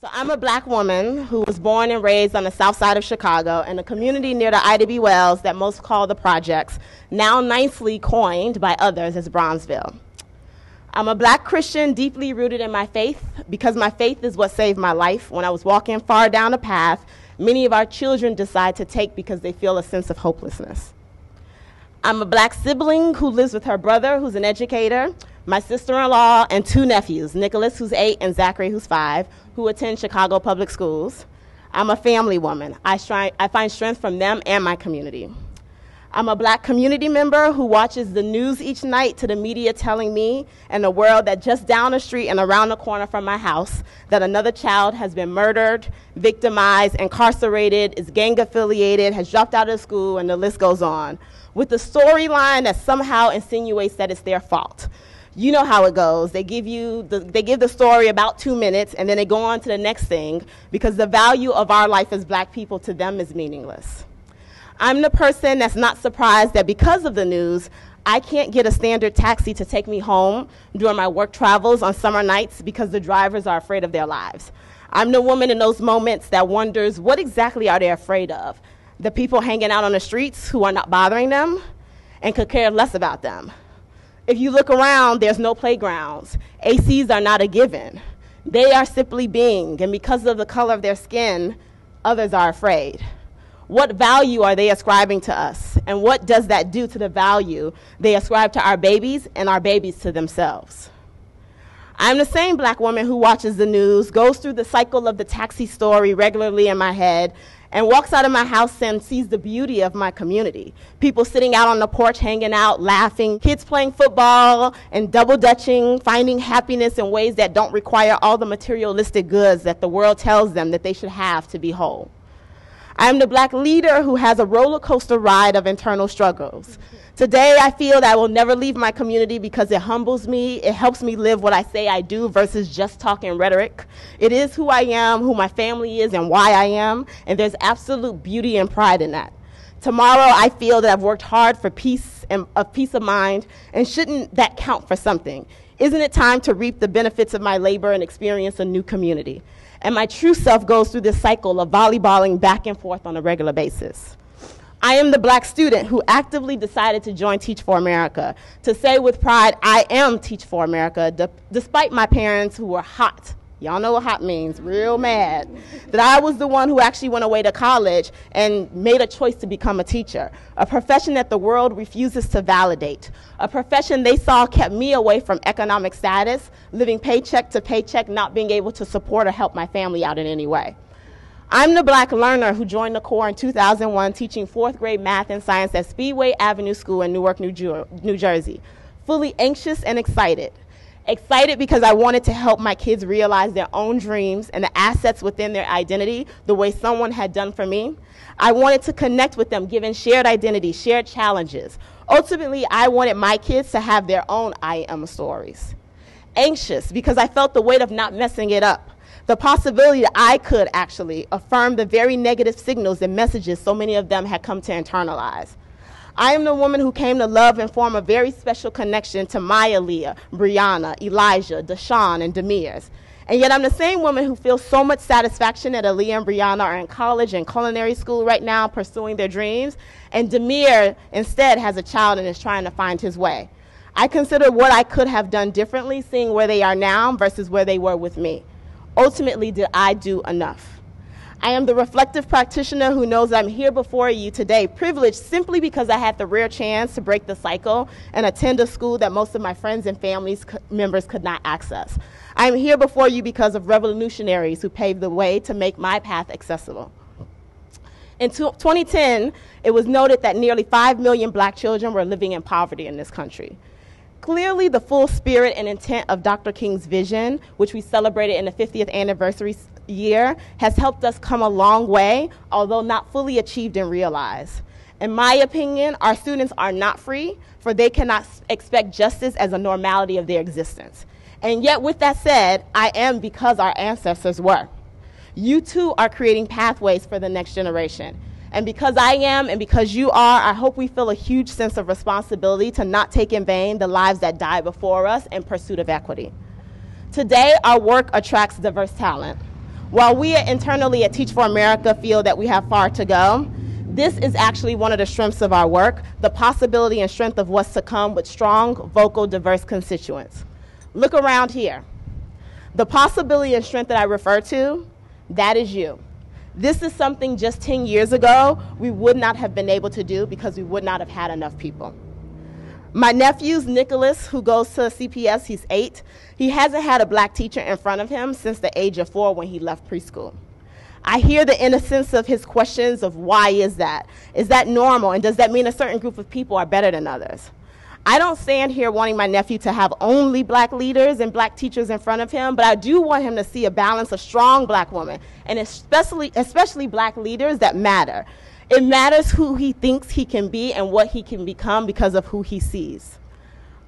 So I'm a black woman who was born and raised on the south side of Chicago in a community near the Ida B. Wells that most call the Projects, now nicely coined by others as Bronzeville. I'm a black Christian deeply rooted in my faith because my faith is what saved my life when I was walking far down a path many of our children decide to take because they feel a sense of hopelessness. I'm a black sibling who lives with her brother, who's an educator, my sister-in-law, and two nephews, Nicholas, who's 8, and Zachary, who's 5, who attend Chicago public schools. I'm a family woman. I find strength from them and my community. I'm a black community member who watches the news each night to the media telling me and the world that just down the street and around the corner from my house that another child has been murdered, victimized, incarcerated, is gang affiliated, has dropped out of school, and the list goes on, with the storyline that somehow insinuates that it's their fault. You know how it goes. They give the story about 2 minutes, and then they go on to the next thing because the value of our life as black people to them is meaningless. I'm the person that's not surprised that because of the news, I can't get a standard taxi to take me home during my work travels on summer nights because the drivers are afraid of their lives. I'm the woman in those moments that wonders, what exactly are they afraid of? The people hanging out on the streets who are not bothering them and could care less about them. If you look around, there's no playgrounds. ACs are not a given. They are simply being, and because of the color of their skin, others are afraid. What value are they ascribing to us? And what does that do to the value they ascribe to our babies and our babies to themselves? I'm the same black woman who watches the news, goes through the cycle of the taxi story regularly in my head, and walks out of my house and sees the beauty of my community. People sitting out on the porch, hanging out, laughing, kids playing football and double dutching, finding happiness in ways that don't require all the materialistic goods that the world tells them that they should have to be whole. I'm the black leader who has a roller coaster ride of internal struggles. Today, I feel that I will never leave my community because it humbles me, it helps me live what I say I do versus just talking rhetoric. It is who I am, who my family is, and why I am, and there's absolute beauty and pride in that. Tomorrow, I feel that I've worked hard for peace of mind, and shouldn't that count for something? Isn't it time to reap the benefits of my labor and experience a new community? And my true self goes through this cycle of volleyballing back and forth on a regular basis. I am the black student who actively decided to join Teach for America, to say with pride, I am Teach for America, despite my parents who were hot. Y'all know what hot means, real mad. That I was the one who actually went away to college and made a choice to become a teacher, a profession that the world refuses to validate, a profession they saw kept me away from economic status, living paycheck to paycheck, not being able to support or help my family out in any way. I'm the black learner who joined the Corps in 2001, teaching 4th grade math and science at Speedway Avenue School in Newark, New Jersey, fully anxious and excited. Excited because I wanted to help my kids realize their own dreams and the assets within their identity the way someone had done for me. I wanted to connect with them, given shared identity, shared challenges. Ultimately, I wanted my kids to have their own I am stories. Anxious because I felt the weight of not messing it up. The possibility that I could actually affirm the very negative signals and messages so many of them had come to internalize. I am the woman who came to love and form a very special connection to my Aaliyah, Brianna, Elijah, Deshaun, and Demirs. And yet I'm the same woman who feels so much satisfaction that Aaliyah and Brianna are in college and culinary school right now pursuing their dreams, and Demir instead has a child and is trying to find his way. I consider what I could have done differently, seeing where they are now versus where they were with me. Ultimately, did I do enough? I am the reflective practitioner who knows I'm here before you today, privileged simply because I had the rare chance to break the cycle and attend a school that most of my friends and family members could not access. I am here before you because of revolutionaries who paved the way to make my path accessible. In 2010, it was noted that nearly 5 million black children were living in poverty in this country. Clearly, the full spirit and intent of Dr. King's vision, which we celebrated in the 50th anniversary year, has helped us come a long way, although not fully achieved and realized. In my opinion, our students are not free, for they cannot expect justice as a normality of their existence. And yet, with that said, I am because our ancestors were. You too are creating pathways for the next generation. And because I am and because you are, I hope we feel a huge sense of responsibility to not take in vain the lives that died before us in pursuit of equity. Today, our work attracts diverse talent. While we internally at Teach for America feel that we have far to go, this is actually one of the strengths of our work, the possibility and strength of what's to come with strong, vocal, diverse constituents. Look around here. The possibility and strength that I refer to, that is you. This is something just 10 years ago we would not have been able to do because we would not have had enough people. My nephew, Nicholas, who goes to CPS, he's 8. He hasn't had a black teacher in front of him since the age of 4 when he left preschool. I hear the innocence of his questions of why is that? Is that normal? And does that mean a certain group of people are better than others? I don't stand here wanting my nephew to have only black leaders and black teachers in front of him, but I do want him to see a balance of strong black women, and especially black leaders that matter. It matters who he thinks he can be and what he can become because of who he sees.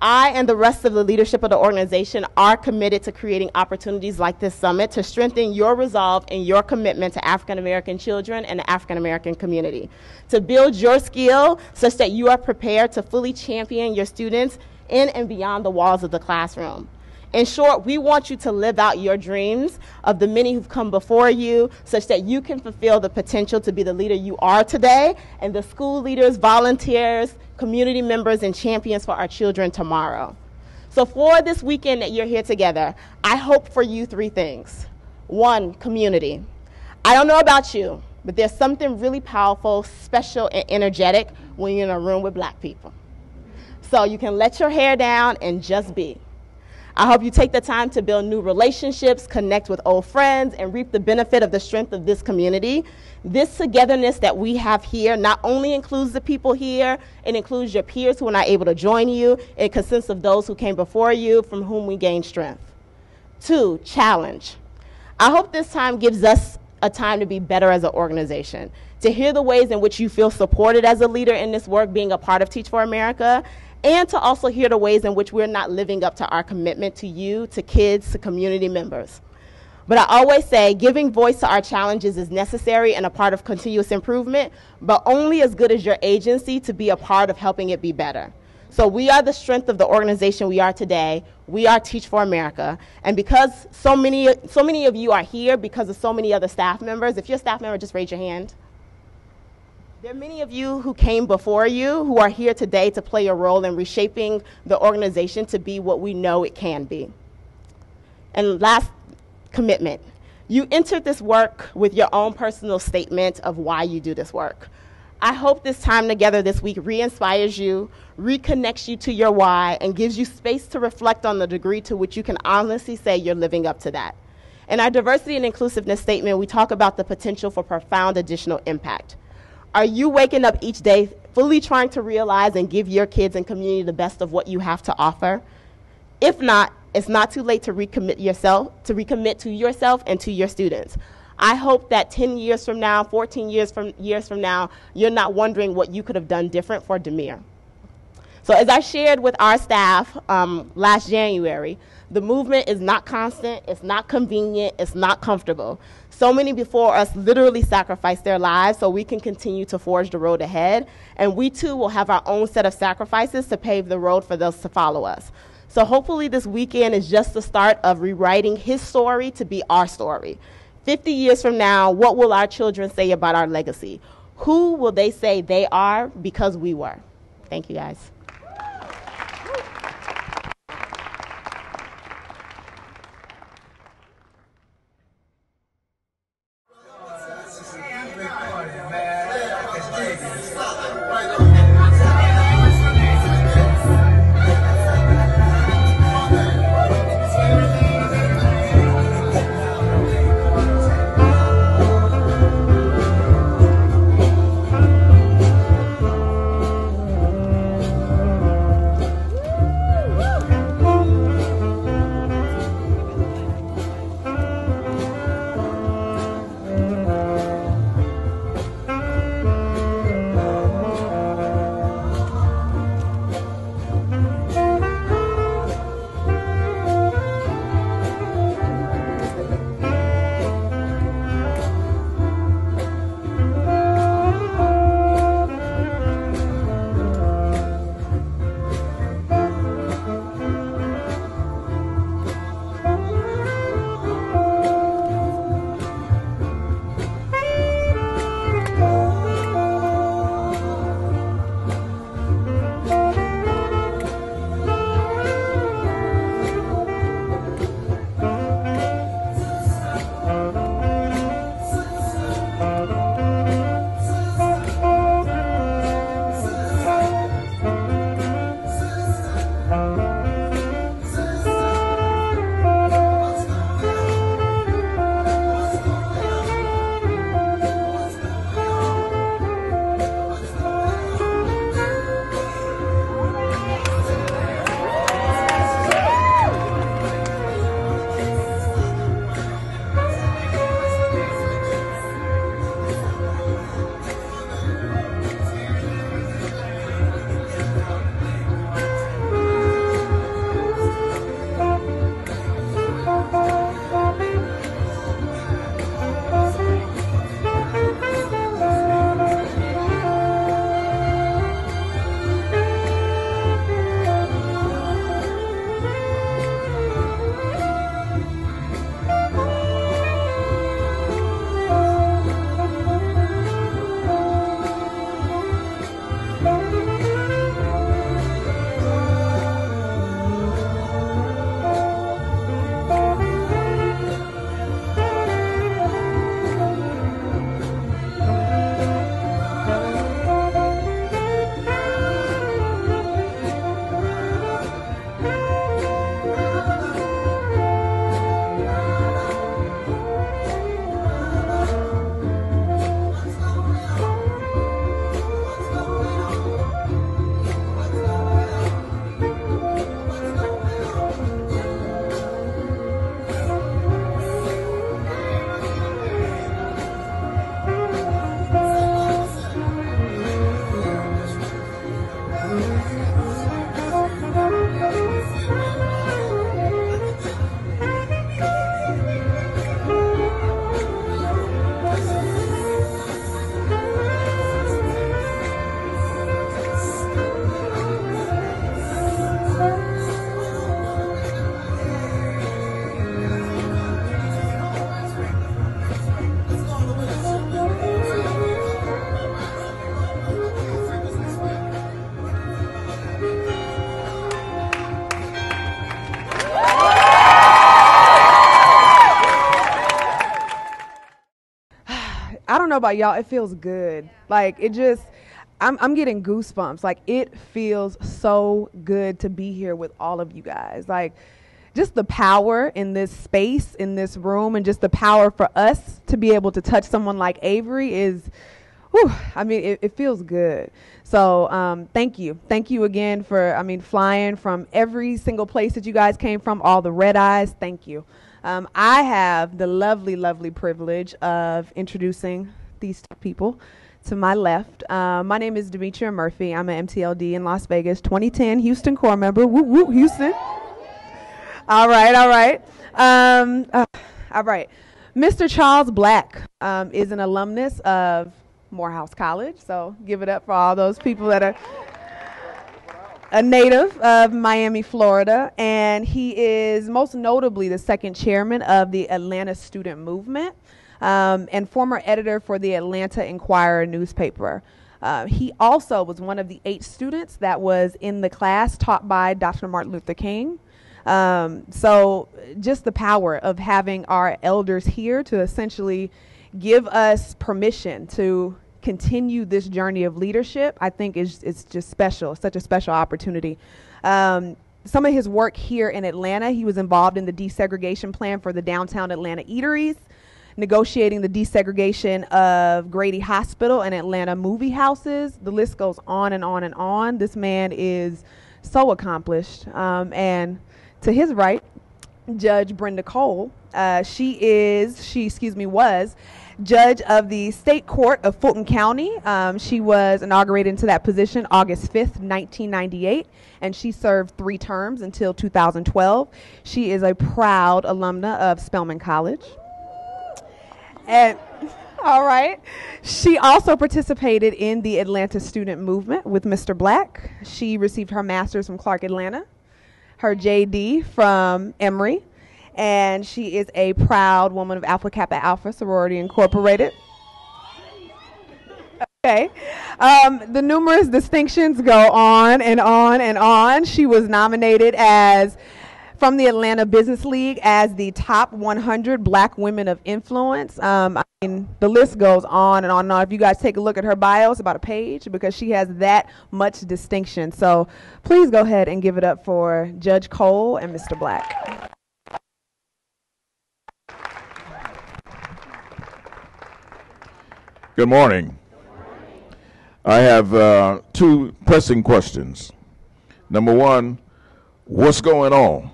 I and the rest of the leadership of the organization are committed to creating opportunities like this summit to strengthen your resolve and your commitment to African American children and the African American community, to build your skill such that you are prepared to fully champion your students in and beyond the walls of the classroom. In short, we want you to live out your dreams of the many who've come before you such that you can fulfill the potential to be the leader you are today and the school leaders, volunteers, community members, and champions for our children tomorrow. So for this weekend that you're here together, I hope for you 3 things. 1, community. I don't know about you, but there's something really powerful, special, and energetic when you're in a room with black people. So you can let your hair down and just be. I hope you take the time to build new relationships, connect with old friends, and reap the benefit of the strength of this community. This togetherness that we have here not only includes the people here, it includes your peers who are not able to join you. It consists of those who came before you, from whom we gain strength. 2, challenge. I hope this time gives us a time to be better as an organization, to hear the ways in which you feel supported as a leader in this work, being a part of Teach for America, and to also hear the ways in which we're not living up to our commitment to you, to kids, to community members. But I always say giving voice to our challenges is necessary and a part of continuous improvement, but only as good as your agency to be a part of helping it be better. So we are the strength of the organization we are today. We are Teach for America. And because so many of you are here because of so many other staff members, if you're a staff member, just raise your hand. There are many of you who came before you who are here today to play a role in reshaping the organization to be what we know it can be. And last, commitment. You entered this work with your own personal statement of why you do this work. I hope this time together this week re-inspires you, reconnects you to your why, and gives you space to reflect on the degree to which you can honestly say you're living up to that. In our diversity and inclusiveness statement, we talk about the potential for profound additional impact. Are you waking up each day fully trying to realize and give your kids and community the best of what you have to offer? If not, it's not too late to recommit to yourself and to your students. I hope that 10 years from now, 14 years from now, you're not wondering what you could have done different for Demir. So as I shared with our staff last January, the movement is not constant, it's not convenient, it's not comfortable. So many before us literally sacrificed their lives so we can continue to forge the road ahead, and we too will have our own set of sacrifices to pave the road for those to follow us. So hopefully this weekend is just the start of rewriting his story to be our story. 50 years from now, what will our children say about our legacy? Who will they say they are because we were? Thank you, guys. I don't know about y'all, it feels good. Like, it just, I'm getting goosebumps. Like, it feels so good to be here with all of you guys. Like, just the power in this space, in this room, and just the power for us to be able to touch someone like Avery is, whew, I mean, it feels good. So thank you. Thank you again for, flying from every single place that you guys came from, all the red eyes. Thank you. I have the lovely, lovely privilege of introducing these two people to my left. My name is Demetria Murphy. I'm an MTLD in Las Vegas, 2010 Houston Corps member. Woo, woo, Houston. All right. All right. Mr. Charles Black is an alumnus of Morehouse College. So give it up for all those people that are a native of Miami, Florida. And he is most notably the second chairman of the Atlanta Student Movement and former editor for the Atlanta Inquirer newspaper. He also was one of the 8 students that was in the class taught by Dr. Martin Luther King. So just the power of having our elders here to essentially give us permission to continue this journey of leadership, I think it's just special, such a special opportunity. Some of his work here in Atlanta, he was involved in the desegregation plan for the downtown Atlanta eateries, negotiating the desegregation of Grady Hospital and Atlanta movie houses. The list goes on and on and on. This man is so accomplished. And to his right, Judge Brenda Cole. She was judge of the State Court of Fulton County. She was inaugurated into that position August 5th, 1998, and she served 3 terms until 2012. She is a proud alumna of Spelman College. And all right. She also participated in the Atlanta Student Movement with Mr. Black. She received her master's from Clark Atlanta, her JD from Emory, and she is a proud woman of Alpha Kappa Alpha Sorority Incorporated. Okay. The numerous distinctions go on and on and on. She was nominated from the Atlanta Business League as the top 100 Black women of influence. The list goes on and on and on. If you guys take a look at her bio, it's about a page because she has that much distinction. So please go ahead and give it up for Judge Cole and Mr. Black. Good morning. I have 2 pressing questions. Number 1, what's going on?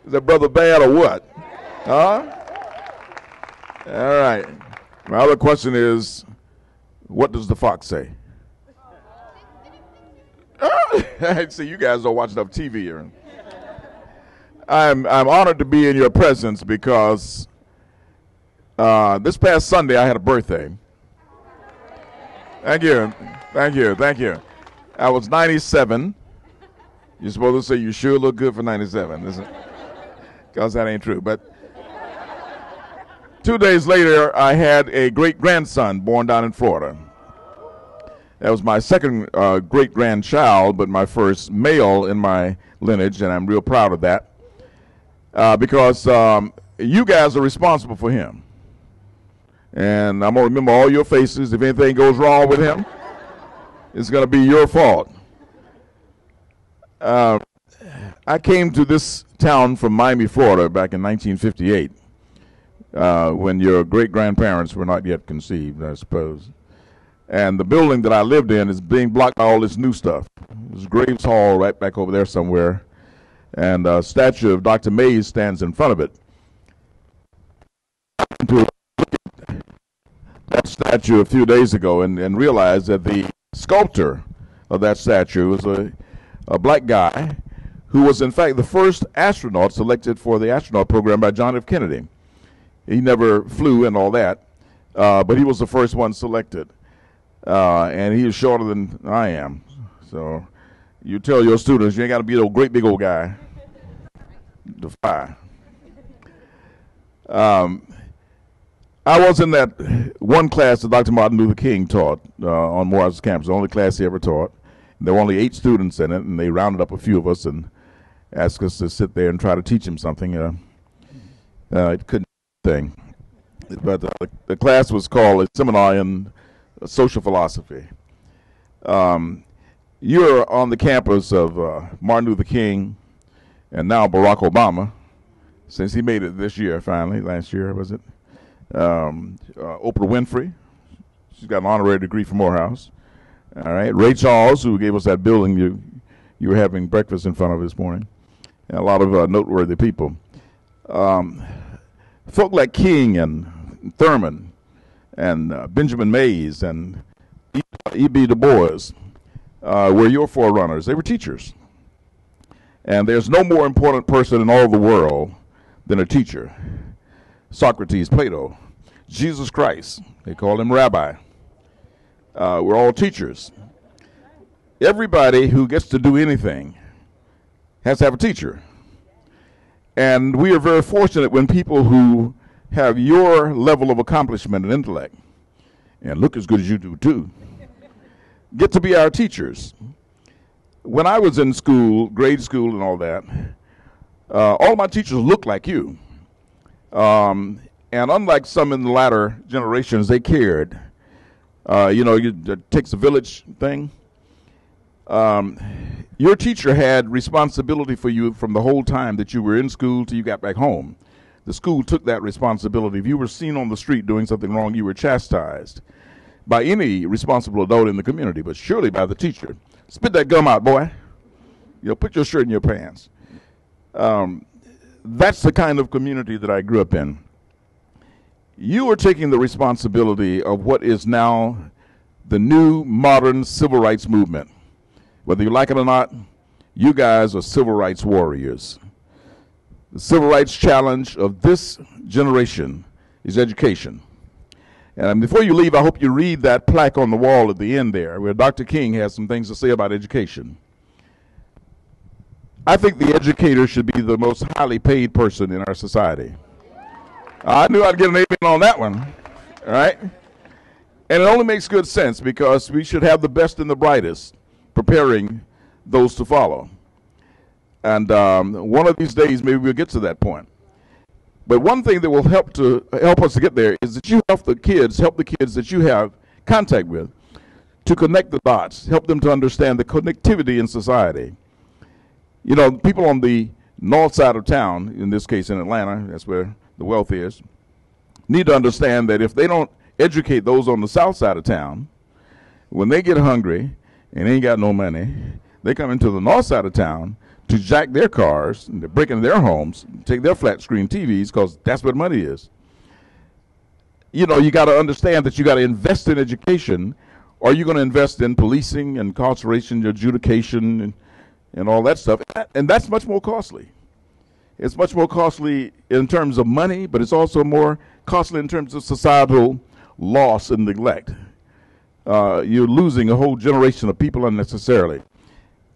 Is that brother bad or what? Huh? All right. My other question is, what does the fox say? See, you guys don't watch enough TV here. I'm honored to be in your presence because this past Sunday I had a birthday. Thank you. I was 97. You're supposed to say you sure look good for 97, isn't it? Because that ain't true. But 2 days later, I had a great-grandson born down in Florida. That was my second great-grandchild, but my first male in my lineage, and I'm real proud of that. Because you guys are responsible for him. And I'm going to remember all your faces. If anything goes wrong with him, it's going to be your fault. I came to this town from Miami, Florida back in 1958 when your great-grandparents were not yet conceived, I suppose. And the building that I lived in is being blocked by all this new stuff. There's Graves Hall right back over there somewhere, and a statue of Dr. Mays stands in front of it. To look at that statue a few days ago and realized that the sculptor of that statue was a black guy who was, in fact, the first astronaut selected for the astronaut program by John F. Kennedy. He never flew and all that, but he was the first one selected. And he is shorter than I am. So you tell your students you ain't got to be a great big old guy to fly. I was in that one class that Dr. Martin Luther King taught on Morehouse campus, the only class he ever taught. There were only 8 students in it, and they rounded up a few of us and asked us to sit there and try to teach him something. It couldn't do anything. but the class was called a seminar in social philosophy. You're on the campus of Martin Luther King and now Barack Obama, since he made it this year finally, last year was it? Oprah Winfrey, she's got an honorary degree from Morehouse. All right, Ray Charles, who gave us that building you were having breakfast in front of this morning, and a lot of noteworthy people. Folk like King and Thurman and Benjamin Mays and E.B. Du Bois were your forerunners. They were teachers. And there's no more important person in all the world than a teacher. Socrates, Plato, Jesus Christ, they called him rabbi. We're all teachers. Everybody who gets to do anything has to have a teacher. And we are very fortunate when people who have your level of accomplishment and intellect, and look as good as you do too, get to be our teachers. When I was in school, grade school and all that, all my teachers looked like you. And unlike some in the latter generations, they cared. It takes a village thing. Your teacher had responsibility for you from the whole time that you were in school till you got back home. The school took that responsibility. If you were seen on the street doing something wrong, you were chastised by any responsible adult in the community, but surely by the teacher. Spit that gum out, boy. Put your shirt in your pants. That's the kind of community that I grew up in. You are taking the responsibility of what is now the new modern civil rights movement. Whether you like it or not, you guys are civil rights warriors. The civil rights challenge of this generation is education. And before you leave, I hope you read that plaque on the wall at the end there, where Dr. King has some things to say about education. I think the educator should be the most highly paid person in our society. I knew I'd get an amen on that one, all right? And it only makes good sense because we should have the best and the brightest preparing those to follow. And one of these days, maybe we'll get to that point. But one thing that will help us to get there is that you help the kids that you have contact with to connect the dots, help them to understand the connectivity in society. People on the north side of town, in this case in Atlanta, that's where the wealth is, need to understand that if they don't educate those on the south side of town, when they get hungry and ain't got no money, they come into the north side of town to jack their cars, and they're breaking their homes, take their flat screen TVs, because that's what money is. You got to understand that you got to invest in education, or you're going to invest in policing, incarceration, adjudication, and all that stuff. And that's much more costly. It's much more costly in terms of money, but it's also more costly in terms of societal loss and neglect. You're losing a whole generation of people unnecessarily.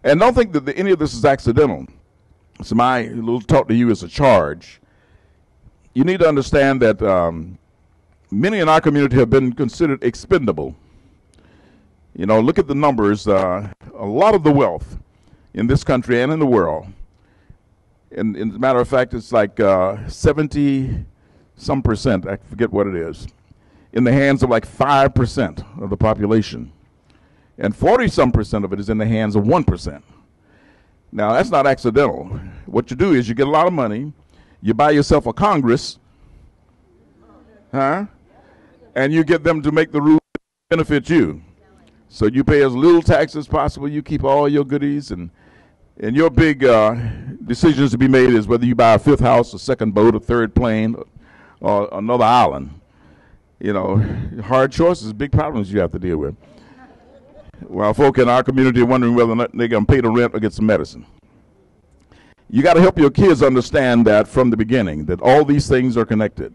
And don't think that any of this is accidental. So my little talk to you is a charge. You need to understand that many in our community have been considered expendable. Look at the numbers. A lot of the wealth in this country and in the world, and as a matter of fact, it's like 70-some%, I forget what it is, in the hands of like 5% of the population. And 40-some% of it is in the hands of 1%. Now, that's not accidental. What you do is you get a lot of money, you buy yourself a Congress, and you get them to make the rules that benefit you. So you pay as little tax as possible, you keep all your goodies, and your big decisions to be made is whether you buy a fifth house, a second boat, a third plane, or another island. Hard choices, big problems you have to deal with. While folk in our community are wondering whether or not they're going to pay the rent or get some medicine. You got to help your kids understand that from the beginning, that all these things are connected.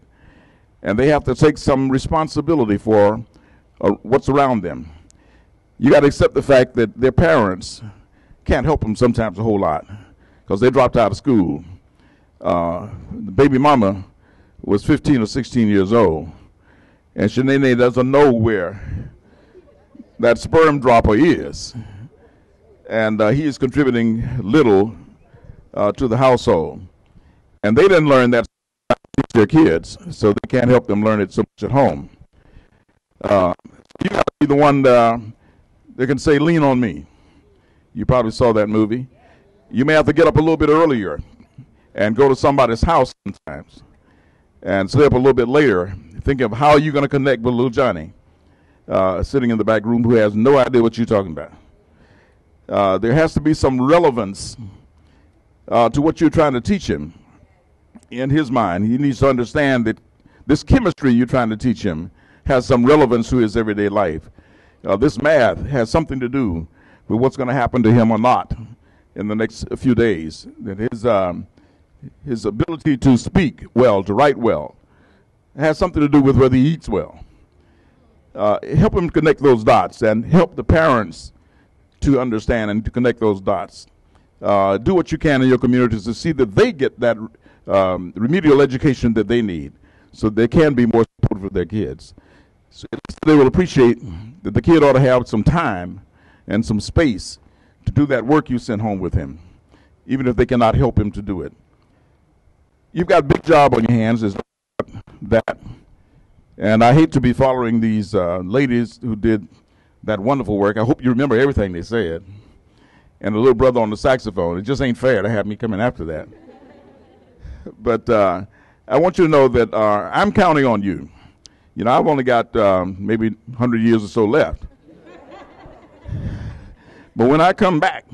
And they have to take some responsibility for what's around them. You got to accept the fact that their parents can't help them sometimes a whole lot because they dropped out of school. The baby mama was 15 or 16 years old, and Shanae doesn't know where that sperm dropper is, and he is contributing little to the household. And they didn't learn that their kids, so they can't help them learn it so much at home. You got to be the one that can say, lean on me. You probably saw that movie. You may have to get up a little bit earlier and go to somebody's house sometimes and stay up a little bit later, thinking of how you're going to connect with little Johnny sitting in the back room who has no idea what you're talking about. There has to be some relevance to what you're trying to teach him. In his mind, he needs to understand that this chemistry you're trying to teach him has some relevance to his everyday life. This math has something to do with what's going to happen to him or not in the next few days. That his ability to speak well, to write well, has something to do with whether he eats well. Help him connect those dots and help the parents to understand and to connect those dots. Do what you can in your communities to see that they get that remedial education that they need so they can be more supportive of their kids. So they will appreciate that the kid ought to have some time and some space to do that work you sent home with him, even if they cannot help him to do it. You've got a big job on your hands, is that. And I hate to be following these ladies who did that wonderful work. I hope you remember everything they said. And the little brother on the saxophone. It just ain't fair to have me coming after that. But I want you to know that I'm counting on you. You know, I've only got maybe 100 years or so left. But when I come back,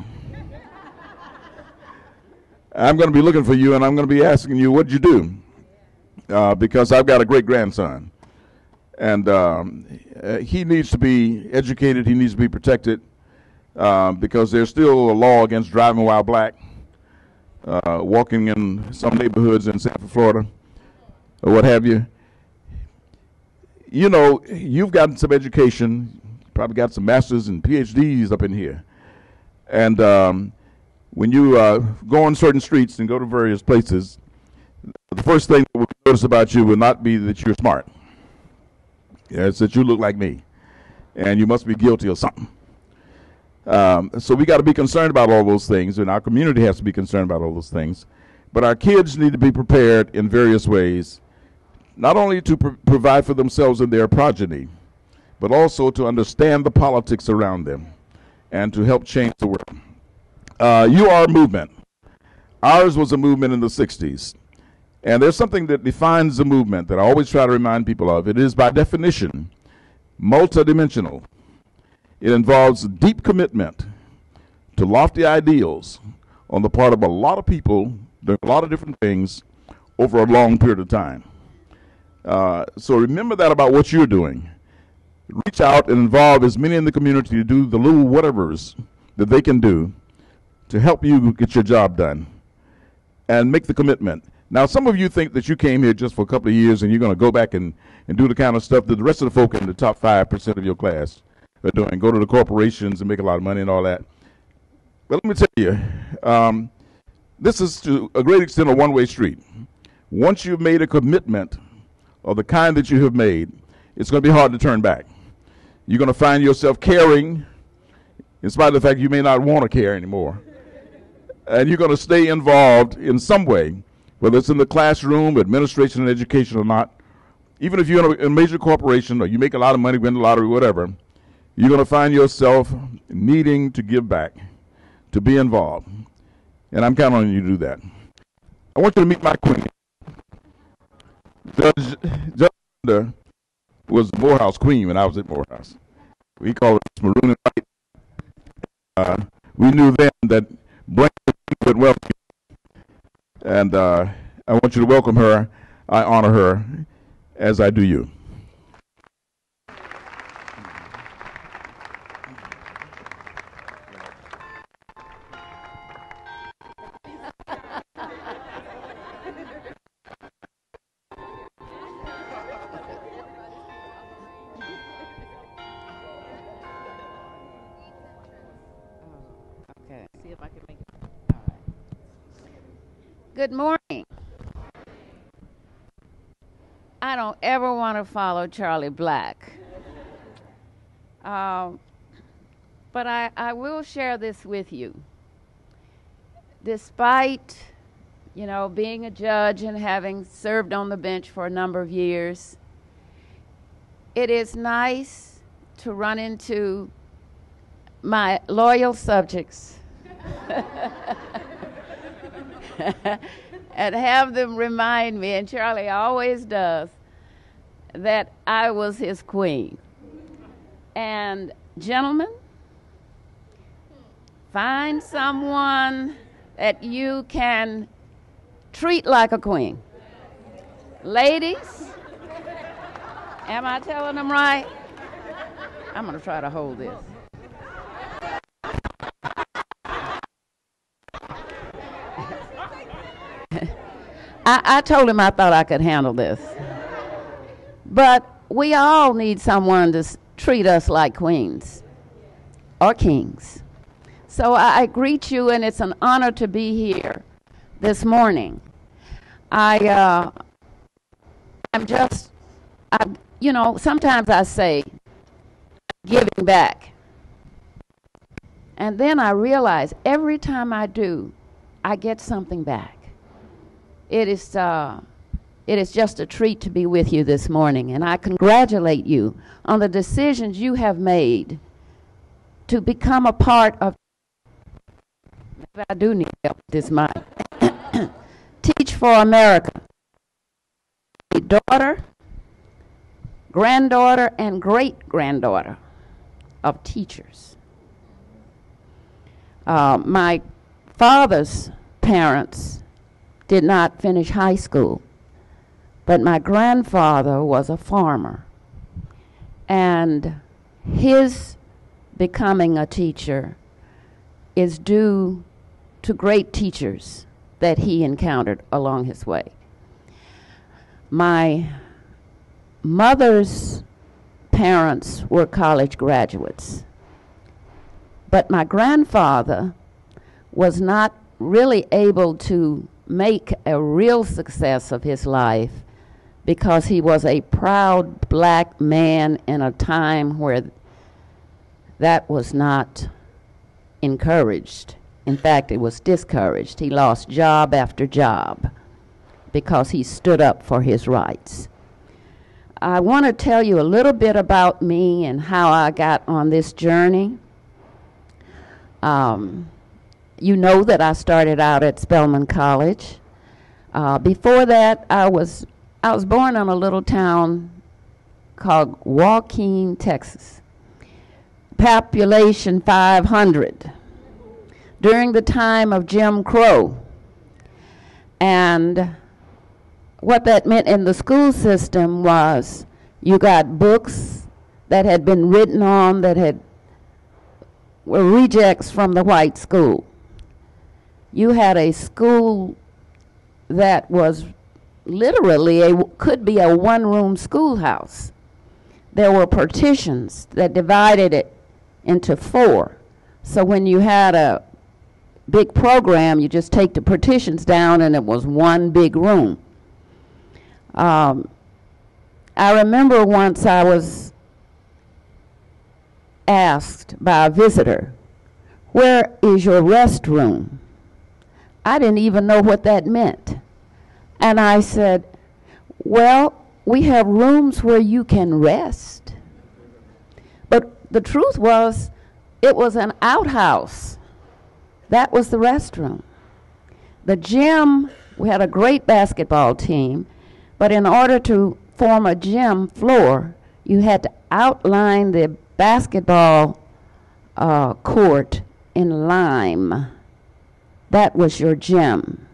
I'm going to be looking for you, and I'm going to be asking you, what'd you do? Because I've got a great-grandson. And he needs to be educated. He needs to be protected because there's still a law against driving while black, walking in some neighborhoods in Central Florida or what have you. You know, you've gotten some education, probably got some masters and PhDs up in here. And when you go on certain streets and go to various places, the first thing that we'll notice about you will not be that you're smart. Yeah, it's that you look like me, and you must be guilty of something. So we got to be concerned about all those things, and our community has to be concerned about all those things. But our kids need to be prepared in various ways, not only to provide for themselves and their progeny, but also to understand the politics around them and to help change the world. You are a movement. Ours was a movement in the 60s. And there's something that defines the movement that I always try to remind people of. It is, by definition, multidimensional. It involves deep commitment to lofty ideals on the part of a lot of people doing a lot of different things over a long period of time. So remember that about what you're doing. Reach out and involve as many in the community to do the little whatevers that they can do to help you get your job done and make the commitment. Now, some of you think that you came here just for a couple of years and you're going to go back and do the kind of stuff that the rest of the folk in the top 5% of your class are doing, go to the corporations and make a lot of money and all that. But let me tell you, this is to a great extent a one-way street. Once you've made a commitment of the kind that you have made, it's going to be hard to turn back. You're going to find yourself caring, in spite of the fact you may not want to care anymore. And you're going to stay involved in some way, whether it's in the classroom, administration, and education or not. Even if you're in a major corporation or you make a lot of money, win the lottery, whatever, you're going to find yourself needing to give back, to be involved. And I'm counting on you to do that. I want you to meet my queen. Judge Linda was the Morehouse queen when I was at Morehouse. We call it maroon and white. We knew then that Blaine would welcome you. And I want you to welcome her. I honor her as I do you. See if I can make it. All right. Good morning. I don't ever want to follow Charlie Black. But I will share this with you. Despite You know, being a judge and having served on the bench for a number of years, it is nice to run into my loyal subjects and have them remind me, and Charlie always does, that I was his queen. And gentlemen, find someone that you can treat like a queen. Ladies, am I telling them right? I'm going to try to hold this. I told him I thought I could handle this. But we all need someone to treat us like queens or kings. So I greet you, and it's an honor to be here this morning. I'm just, you know, sometimes I say giving back. And then I realize every time I do, I get something back. It is just a treat to be with you this morning, and I congratulate you on the decisions you have made to become a part of. Maybe I do need help with this mic. Teach for America. A daughter, granddaughter, and great-granddaughter of teachers. My father's parents did not finish high school, but my grandfather was a farmer, and his becoming a teacher is due to great teachers that he encountered along his way. My mother's parents were college graduates, but my grandfather was not really able to make a real success of his life because he was a proud black man in a time where that was not encouraged. In fact, it was discouraged. He lost job after job because he stood up for his rights. I want to tell you a little bit about me and how I got on this journey. You know that I started out at Spelman College. Before that, I was born in a little town called Joaquin, Texas. Population 500. During the time of Jim Crow. And what that meant in the school system was you got books that had been written on that were rejects from the white school. You had a school that was literally could be a one-room schoolhouse. There were partitions that divided it into 4. So when you had a big program, you just take the partitions down and it was one big room. I remember once I was asked by a visitor, "Where is your restroom?" I didn't even know what that meant. And I said, "Well, we have rooms where you can rest." But the truth was, it was an outhouse. That was the restroom. The gym, we had a great basketball team, but in order to form a gym floor, you had to outline the basketball court in lime. That was your gym.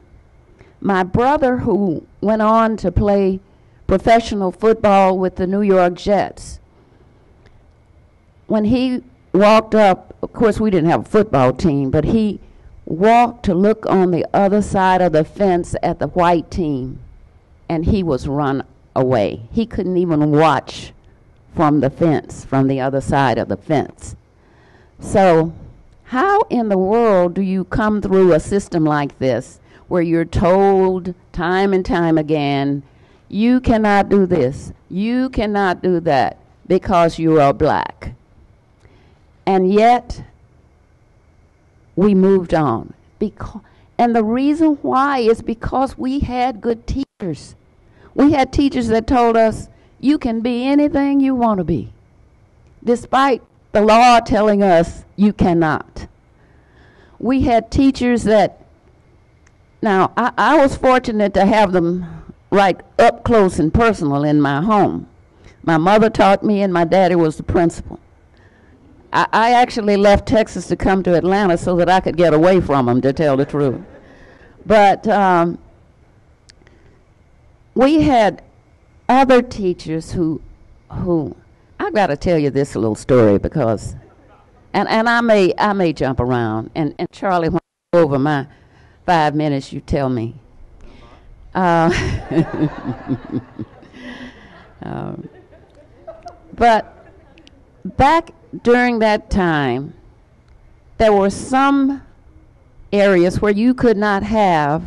My brother, who went on to play professional football with the New York Jets, when he walked up, of course we didn't have a football team, but he walked to look on the other side of the fence at the white team, and he was run away. He couldn't even watch from the fence, from the other side of the fence. So how in the world do you come through a system like this where you're told time and time again, you cannot do this, you cannot do that because you are black? And yet we moved on. And the reason why is because we had good teachers. We had teachers that told us, you can be anything you want to be, despite the law telling us you cannot. We had teachers that, now I was fortunate to have them right up close and personal in my home. My mother taught me and my daddy was the principal. I actually left Texas to come to Atlanta so that I could get away from them, to tell the truth. But we had other teachers who I've got to tell you this little story because, and I may jump around, and Charlie, when I go over my 5 minutes, you tell me. But back during that time, there were some areas where you could not have,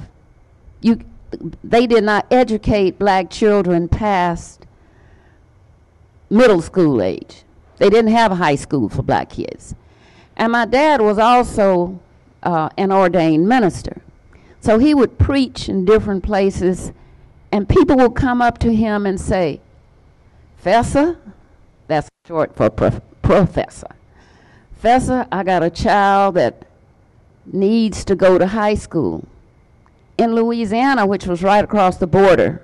they did not educate black children past middle school age. They didn't have a high school for black kids. And my dad was also an ordained minister. So he would preach in different places, and people would come up to him and say, "Fessa," that's short for professor. "Fessa, I got a child that needs to go to high school." In Louisiana, which was right across the border,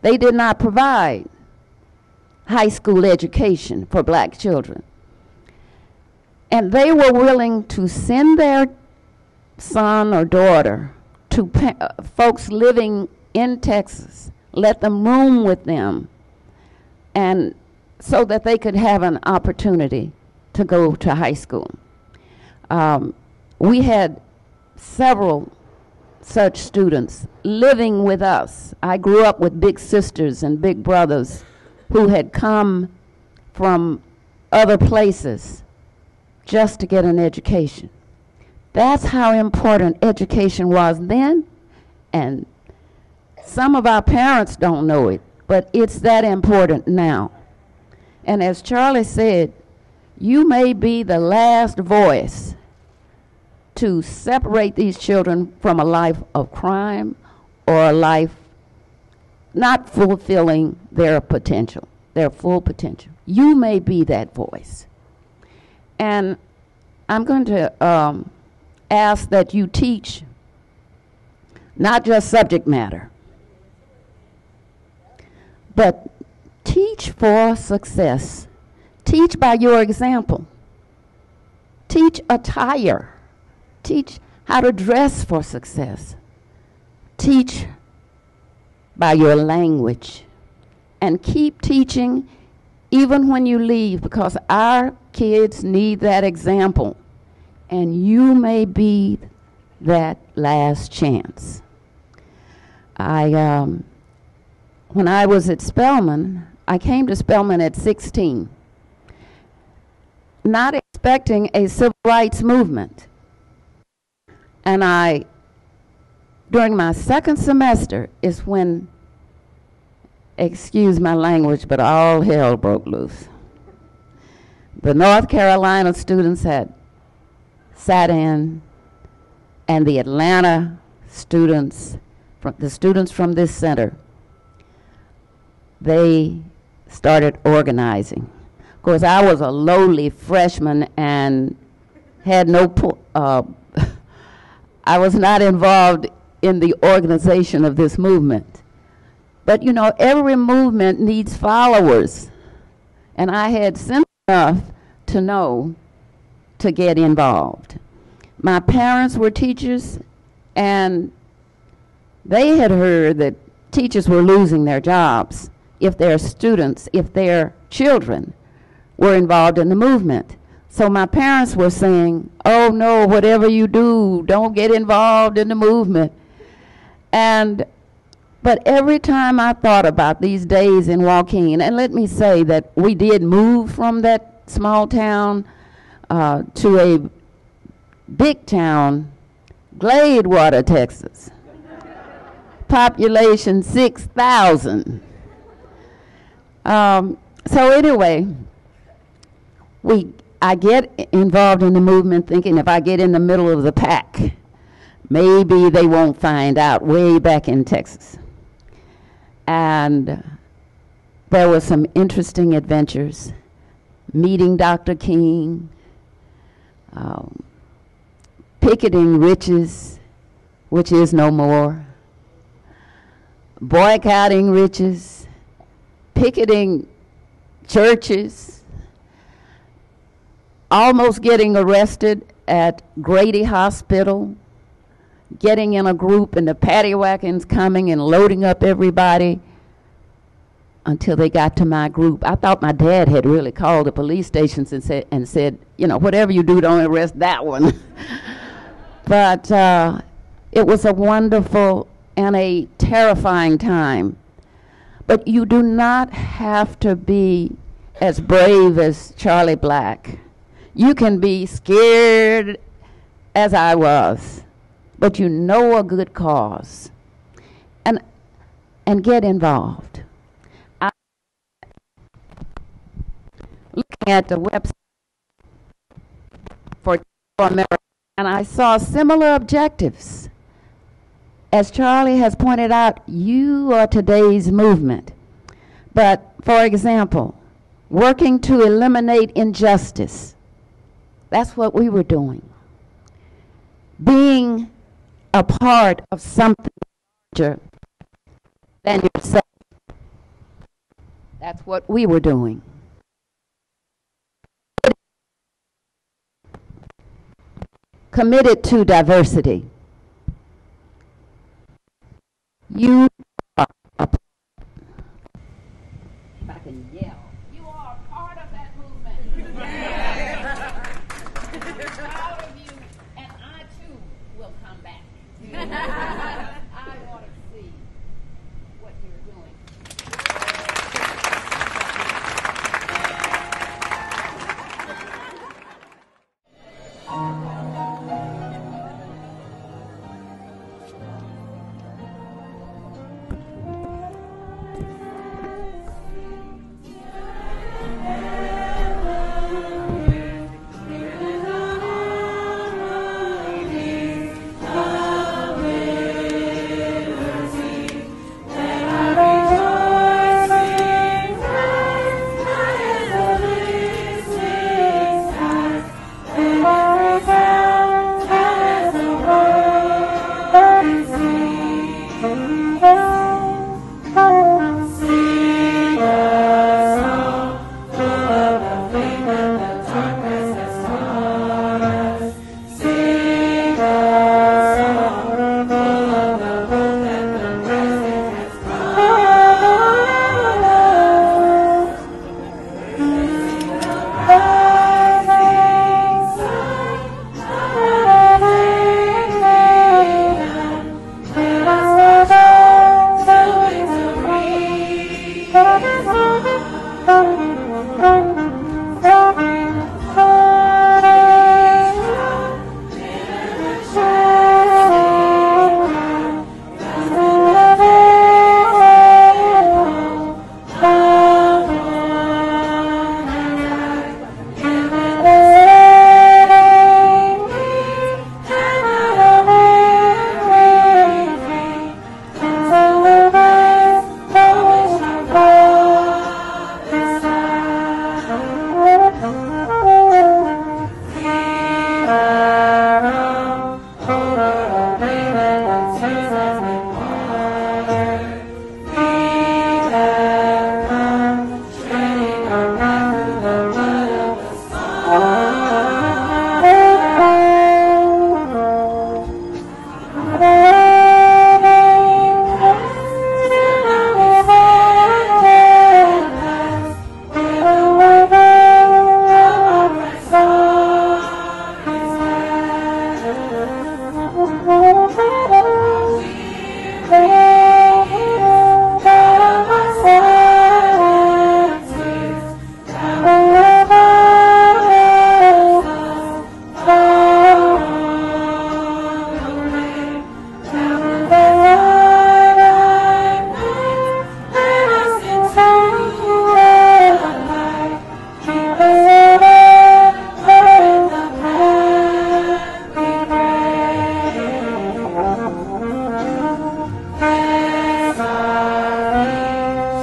they did not provide high school education for black children. And they were willing to send their son or daughter to folks living in Texas, let them room with them, and so that they could have an opportunity to go to high school. We had several such students living with us. I grew up with big sisters and big brothers who had come from other places just to get an education. That's how important education was then, and some of our parents don't know it, but it's that important now. And as Charlie said, you may be the last voice to separate these children from a life of crime or a life not fulfilling their potential, their full potential. You may be that voice. And I'm going to ask that you teach not just subject matter, but teach for success. Teach by your example. Teach attire. Teach how to dress for success. Teach by your language. And keep teaching even when you leave, because our kids need that example. And you may be that last chance. When I was at Spelman, I came to Spelman at 16, not expecting a civil rights movement. And during my second semester is when, excuse my language, but all hell broke loose. The North Carolina students had sat in, and the Atlanta students, the students from this center, they started organizing. Of course, I was a lowly freshman and had no, I was not involved in the organization of this movement. But you know, every movement needs followers. And I had sense enough to know to get involved. My parents were teachers, and they had heard that teachers were losing their jobs if their students, if their children were involved in the movement. So my parents were saying, "Oh no, whatever you do, don't get involved in the movement." But every time I thought about these days in Joaquin, and let me say that we did move from that small town to a big town, Gladewater, Texas. Population 6,000. So anyway, I get involved in the movement thinking if I get in the middle of the pack, maybe they won't find out, way back in Texas. And there were some interesting adventures, meeting Dr. King, picketing Riches, which is no more, boycotting Riches, picketing churches, almost getting arrested at Grady Hospital, getting in a group and the paddy wagons coming and loading up everybody until they got to my group. I thought my dad had really called the police stations and said, you know, whatever you do, don't arrest that one. But it was a wonderful and a terrifying time. But you do not have to be as brave as Charlie Black. You can be scared as I was, but you know a good cause and get involved. I looking at the website for America, and I saw similar objectives. As Charlie has pointed out, you are today's movement. But, for example, working to eliminate injustice. That's what we were doing. Being a part of something larger than yourself. That's what we were doing. Committed to diversity. You are a part. If I can yell. You are a part of that movement. Proud of you, and I too will come back. I want to see what you're doing.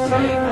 Thank you.